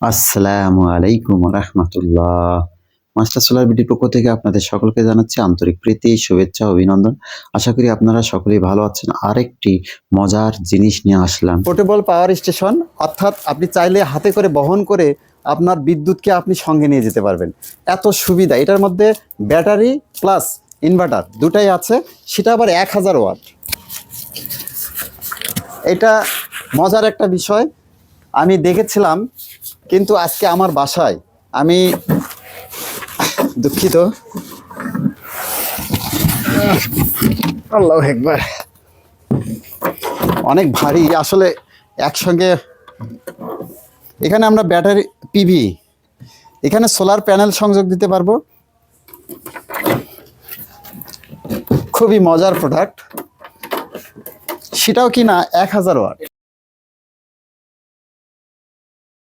আসসালামু আলাইকুম রাহমাতুল্লাহ। মাস্টার সোলার বিডির পক্ষ থেকে আপনাদের সকলকে জানাচ্ছি আন্তরিক প্রীতি, শুভেচ্ছা, অভিনন্দন। আশা করি আপনারা সকলেই ভালো আছেন। আরেকটি মজার জিনিস নিয়ে আসলাম। পোর্টেবল পাওয়ার স্টেশন, অর্থাৎ আপনি চাইলে হাতে করে বহন করে আপনার বিদ্যুৎকে আপনি সঙ্গে নিয়ে যেতে পারবেন। এত সুবিধা এটার মধ্যে, ব্যাটারি প্লাস ইনভার্টার দুটাই আছে, সেটা আবার 1000 ওয়াট। এটা মজার একটা বিষয়, আমি দেখেছিলাম, কিন্তু আজকে আমার বাসায়, আমি দুঃখিত, আল্লাহু আকবার, অনেক ভারী আসলে একসঙ্গে। এখানে আমরা ব্যাটারি পিভি, এখানে সোলার প্যানেল সংযোগ দিতে পারবো। খুবই মজার প্রোডাক্ট, সেটাও কি না 1000 ওয়াট।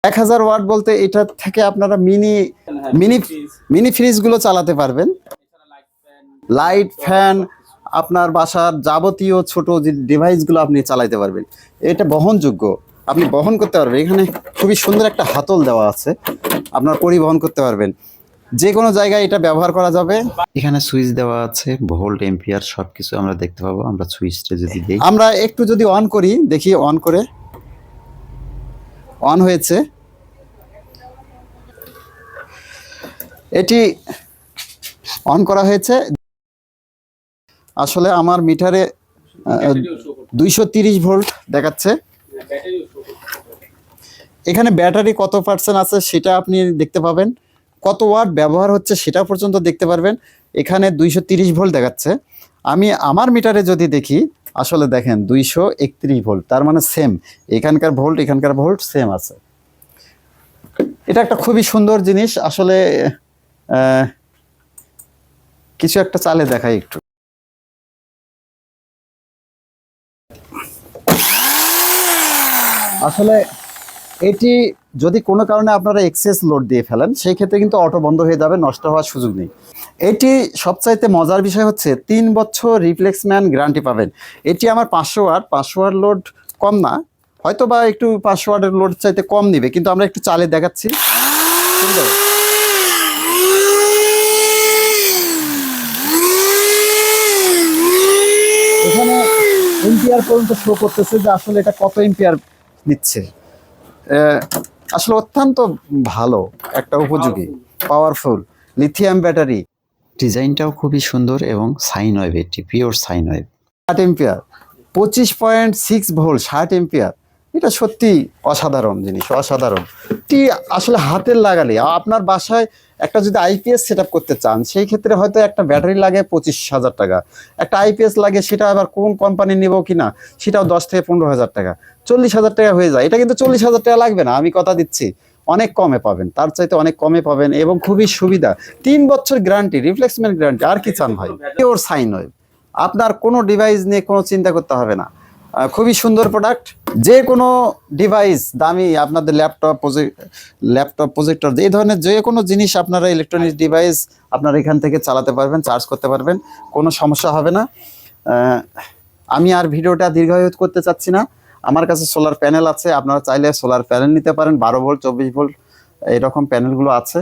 1000 ওয়াট বলতে এটা থেকে আপনারা মিনি মিনি মিনি ফ্রিজগুলো চালাতে পারবেন, লাইট, ফ্যান, আপনার বাসার যাবতীয় ছোট যে ডিভাইসগুলো আপনি চালাতে পারবেন। এটা বহনযোগ্য, আপনি বহন করতে পারবেন। এখানে খুবই সুন্দর একটা হাতল দেওয়া আছে, আপনার পরিবহন করতে পারবেন, যে কোনো জায়গায় এটা ব্যবহার করা যাবে। এখানে সুইচ দেওয়া আছে, ভোল্ট, এম্পিয়ার সবকিছু আমরা দেখতে পাবো। আমরা সুইচটা যদি দিই, আমরা একটু যদি অন করি, দেখি অন করে, অন হয়েছে। এটি অন করা হয়েছে। আসলে আমার মিটারে 230 ভোল্ট দেখাচ্ছে। এখানে ব্যাটারি কত পার্সেন্ট আছে সেটা আপনি দেখতে পাবেন, কত ওয়াট ব্যবহার হচ্ছে সেটা পর্যন্ত দেখতে পারবেন। এখানে 230 ভোল্ট দেখাচ্ছে। আমি আমার মিটারে যদি দেখি, আসলে দেখেন 231 ভোল্ট, তার মানে সেম, এখানকার ভোল্ট এখানকার ভোল্ট সেম আছে। এটা একটা খুবই সুন্দর জিনিস আসলে। কিছু একটা চালে দেখাই একটু। আসলে এটি যদি কোনো কারণে আপনারা এক্সেস লোড দিয়ে ফেলেন, সেই ক্ষেত্রে কিন্তু অটো বন্ধ হয়ে যাবে, নষ্ট হওয়ার সুযোগ নেই। এটি সবচাইতে মজার বিষয় হচ্ছে 3 বছর রিপ্লেসমেন্ট গ্যারান্টি পাবেন। এটি আমার 500 ওয়াট, 500 ওয়াট লোড কম না, হয়তো বা একটু 500 ওয়াটের লোড চাইতে কম নিবে, কিন্তু আমরা একটু চালে দেখাচ্ছি। সুন্দর, এখানে এম্পিয়ার পর্যন্ত শো করতেছে যে আসলে এটা কত এম্পিয়ার নিচ্ছে। আসলে অত্যন্ত ভালো একটা উপযোগী, পাওয়ারফুল লিথিয়াম ব্যাটারি। ডিজাইনটাও খুবই সুন্দর এবং সাইন ওয়েভ, এটি pure sine wave. 60 ampere, 25.6 volt, 60 ampere. এটা সত্যি অসাধারণ জিনিস, অসাধারণ। এটি আসলে হাতের লাগালে আপনার বাসায় একটা যদি আইপিএস সেট করতে চান, সেই ক্ষেত্রে হয়তো একটা ব্যাটারি লাগে 25,000 টাকা, একটা আইপিএস লাগে, সেটা আবার কোন কোম্পানি নেব কিনা সেটাও 10 থেকে 15,000 টাকা, 40,000 টাকা হয়ে যায়। এটা কিন্তু 40,000 টাকা লাগবে না, আমি কথা দিচ্ছি, অনেক কমে পাবেন, তার চাইতে অনেক কমে পাবেন, এবং খুবই সুবিধা। 3 বছর গ্যারান্টি, রিপ্লেসমেন্ট গ্যারান্টি, আর কি চান ভাই? পিওর সাইন ওয়েভ, আপনার কোনো ডিভাইস নিয়ে কোনো চিন্তা করতে হবে না। খুবই সুন্দর প্রোডাক্ট। যে কোনো ডিভাইস, দামি আপনাদের ল্যাপটপ প্রজেক্টর, এই ধরনের যে কোনো জিনিস আপনারা ইলেকট্রনিক্স ডিভাইস আপনারা এখান থেকে চালাতে পারবেন, চার্জ করতে পারবেন, কোনো সমস্যা হবে না। আমি আর ভিডিওটা দীর্ঘায়িত করতে চাচ্ছি না। আমার কাছে সোলার প্যানেল আছে, আপনারা চাইলে সোলার প্যানেল নিতে পারেন, 12 ভোল্ট, 24 ভোল্ট, এরকম প্যানেলগুলো আছে।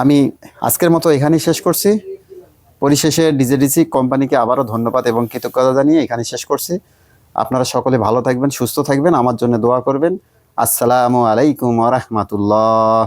আমি আজকের মতো এখানেই শেষ করছি। পরিশেষে ডিজেডিসি কোম্পানিকে আবারও ধন্যবাদ এবং কৃতজ্ঞতা জানিয়ে এখানে শেষ করছি। আপনারা সকলে ভালো থাকবেন, সুস্থ থাকবেন, আমার জন্য দোয়া করবেন। আসসালামু আলাইকুম ওয়া রাহমাতুল্লাহ।